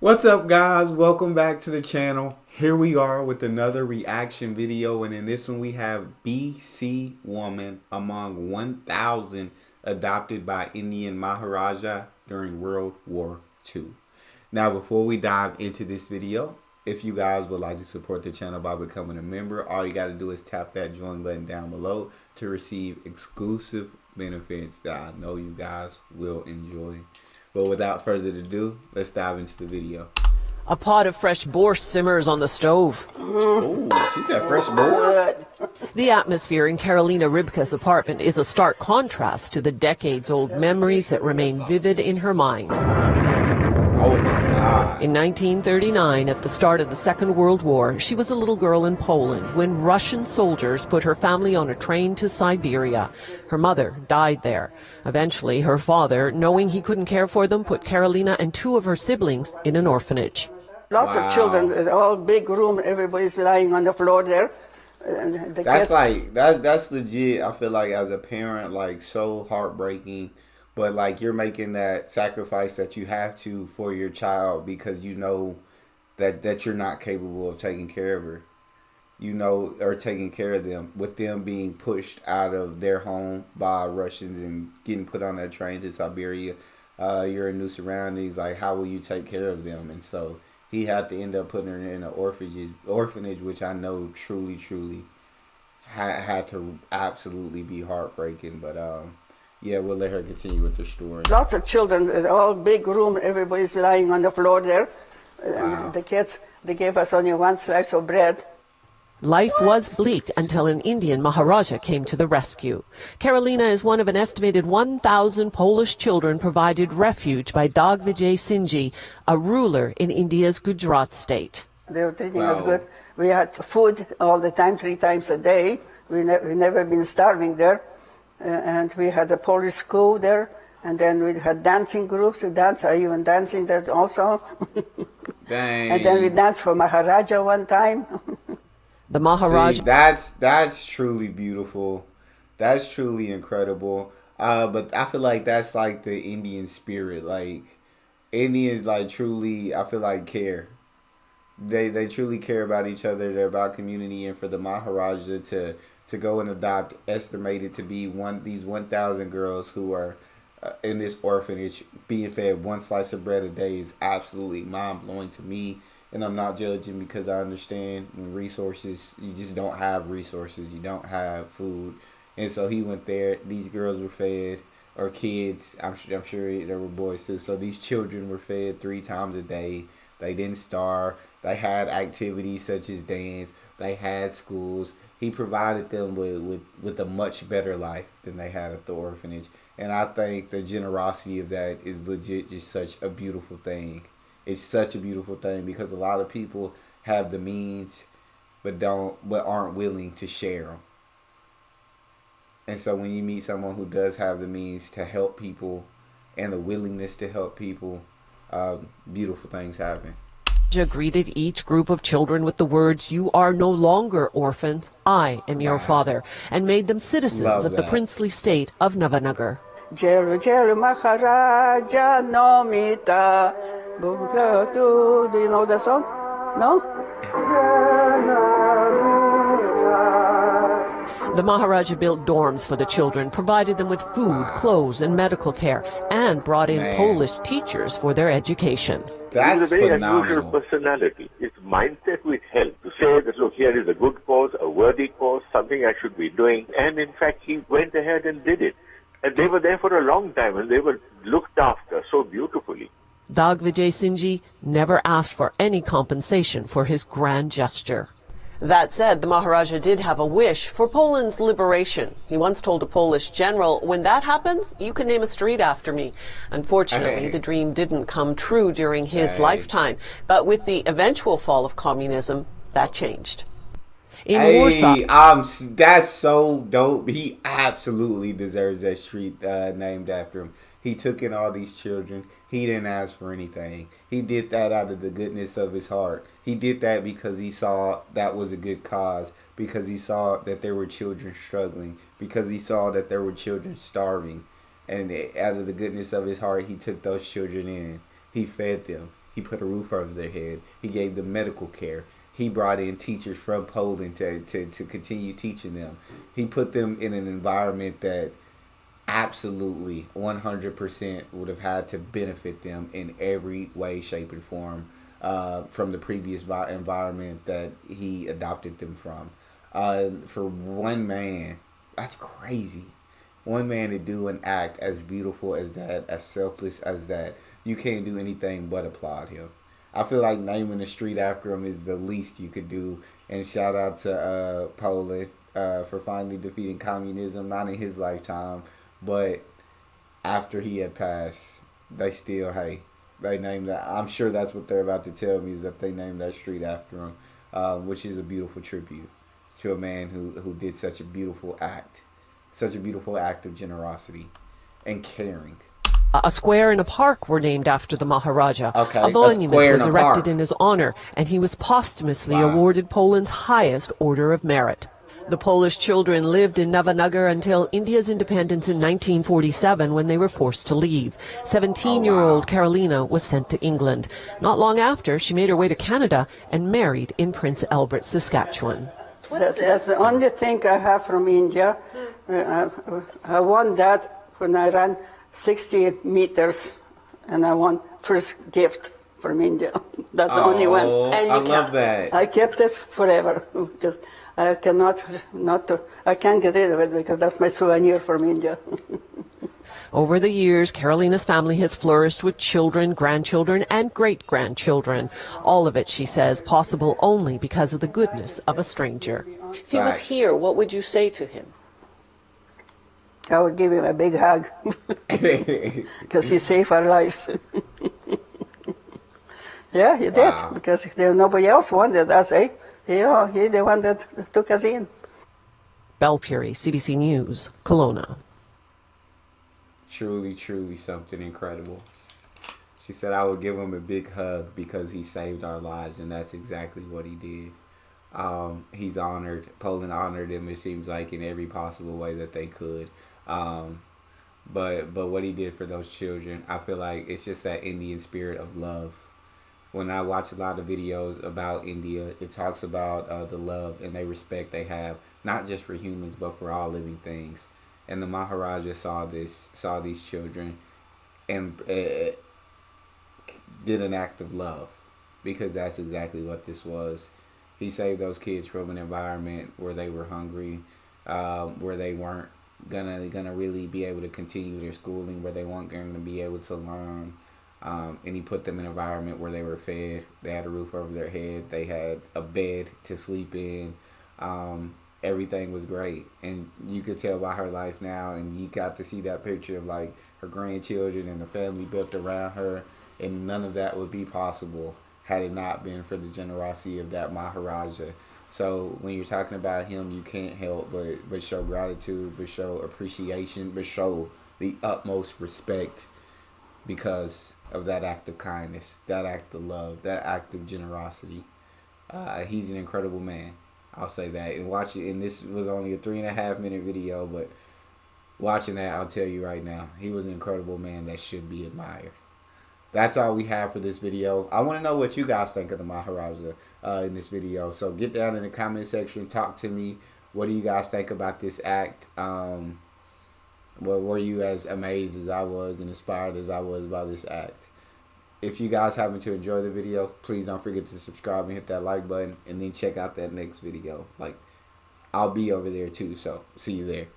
What's up, guys? Welcome back to the channel. Here we are with another reaction video, and in this one we have BC woman among 1,000 adopted by Indian Maharaja during World War II. Now, before we dive into this video, if you guys would like to support the channel by becoming a member, all you got to do is tap that join button down below to receive exclusive benefits that I know you guys will enjoy. But without further ado, let's dive into the video. A pot of fresh borscht simmers on the stove. Oh, she said fresh borscht. The atmosphere in Karolina Rybka's apartment is a stark contrast to the decades-old memories that remain vivid in her mind. Oh my God. In 1939, at the start of the Second World War, she was a little girl in Poland when Russian soldiers put her family on a train to Siberia. Her mother died there. Eventually, her father, knowing he couldn't care for them, put Karolina and two of her siblings in an orphanage. Lots of children, all big room, everybody's lying on the floor there. And That's legit. I feel like as a parent, like so heartbreaking. But like you're making that sacrifice that you have to for your child because you know that you're not capable of taking care of her. You know, or taking care of them, with them being pushed out of their home by Russians and getting put on that train to Siberia. You're in new surroundings. Like, how will you take care of them? And so he had to end up putting her in an orphanage, which I know truly had to absolutely be heartbreaking. But yeah, we'll let her continue with her story. Lots of children, all big room, everybody's lying on the floor there. Wow. And the kids, they gave us only one slice of bread. Life was bleak until an Indian Maharaja came to the rescue. Karolina is one of an estimated 1,000 Polish children provided refuge by WW2, a ruler in India's Gujarat state. They were treating us good. We had food all the time, 3 times a day. We never been starving there. And we had a Polish school there. And then we had dancing groups. We danced, I even dancing there also. Dang. And then we danced for Maharaja one time. The Maharaja. See, that's truly beautiful. That's truly incredible. But I feel like that's like the Indian spirit. Like Indians, like truly, I feel like care. They truly care about each other. They're about community, and for the Maharaja to go and adopt, estimated to be these 1,000 girls who are in this orphanage being fed one slice of bread a day is absolutely mind blowing to me. And I'm not judging because I understand resources. You just don't have resources. You don't have food. And so he went there. These girls were fed, or kids. I'm sure there were boys too. So these children were fed 3 times a day. They didn't starve. They had activities such as dance. They had schools. He provided them with a much better life than they had at the orphanage. And I think the generosity of that is legit just such a beautiful thing. It's such a beautiful thing because a lot of people have the means but aren't willing to share them. And so when you meet someone who does have the means to help people and the willingness to help people, beautiful things happen. Greeted each group of children with the words, "You are no longer orphans, I am your father," and made them citizens of the princely state of Navanagar. Jelu Jelu Maharaja Nomita. Do you know the song? No? The Maharaja built dorms for the children, provided them with food, clothes, and medical care, and brought in Polish teachers for their education. That's He's a very phenomenal. unusual personality. His mindset with help to say that, look, here is a good cause, a worthy cause, something I should be doing. And in fact, he went ahead and did it. And they were there for a long time, and they were looked after so beautifully. WW2 never asked for any compensation for his grand gesture. That said, the Maharaja did have a wish for Poland's liberation. He once told a Polish general, "When that happens, you can name a street after me." Unfortunately, the dream didn't come true during his lifetime. But with the eventual fall of communism, that changed. In Warsaw. That's so dope. He absolutely deserves that street named after him. He took in all these children. He didn't ask for anything. He did that out of the goodness of his heart. He did that because he saw that was a good cause, because he saw that there were children struggling, because he saw that there were children starving. And out of the goodness of his heart, he took those children in. He fed them. He put a roof over their head. He gave them medical care. He brought in teachers from Poland to continue teaching them. He put them in an environment that absolutely 100% would have had to benefit them in every way, shape, and form from the previous environment that he adopted them from. For one man, that's crazy. One man to do an act as beautiful as that, as selfless as that, you can't do anything but applaud him. I feel like naming the street after him is the least you could do. And shout out to Poland for finally defeating communism, not in his lifetime, but after he had passed. They still, hey, they named that. I'm sure that's what they're about to tell me, is that they named that street after him, which is a beautiful tribute to a man who did such a beautiful act of generosity and caring. A square and a park were named after the Maharaja. Okay, a monument was erected park in his honor, and he was posthumously awarded Poland's highest order of merit. The Polish children lived in Navanagar until India's independence in 1947, when they were forced to leave. 17-year-old Carolina was sent to England. Not long after, she made her way to Canada and married in Prince Albert, Saskatchewan. That's the only thing I have from India. I won that when I ran 60 meters, and I won first gift from India. That's the only one. And I love that. I kept it forever because I cannot I can't get rid of it because that's my souvenir from India. Over the years, Carolina's family has flourished with children, grandchildren, and great-grandchildren. All of it, she says, possible only because of the goodness of a stranger. If he was here, what would you say to him? I would give him a big hug because he saved our lives. Yeah, he did, because nobody else wanted us, eh? He the one that took us in. Belle Puri, CBC News, Kelowna. Truly, truly something incredible. She said, I would give him a big hug because he saved our lives, and that's exactly what he did. He's honored. Poland honored him, it seems like, in every possible way that they could. But what he did for those children, I feel like it's just that Indian spirit of love. When I watch a lot of videos about India, it talks about the love and the respect they have, not just for humans, but for all living things. And the Maharaja saw these children, and did an act of love, because that's exactly what this was. He saved those kids from an environment where they were hungry, where they weren't gonna really be able to continue their schooling, where they weren't going to be able to learn. And he put them in an environment where they were fed. They had a roof over their head. They had a bed to sleep in. Everything was great. And you could tell by her life now, and you got to see that picture of like her grandchildren and the family built around her. And none of that would be possible had it not been for the generosity of that Maharaja. So when you're talking about him, you can't help but show gratitude, but show appreciation, but show the utmost respect because of that act of kindness, that act of love, that act of generosity. He's an incredible man. I'll say that. And watch it. And this was only a 3.5 minute video, but watching that, I'll tell you right now, he was an incredible man that should be admired. That's all we have for this video. I want to know what you guys think of the Maharaja in this video. So get down in the comment section. Talk to me. What do you guys think about this act? Well, were you as amazed as I was and inspired as I was by this act? If you guys happen to enjoy the video, please don't forget to subscribe and hit that like button. And then check out that next video. Like, I'll be over there too. So see you there.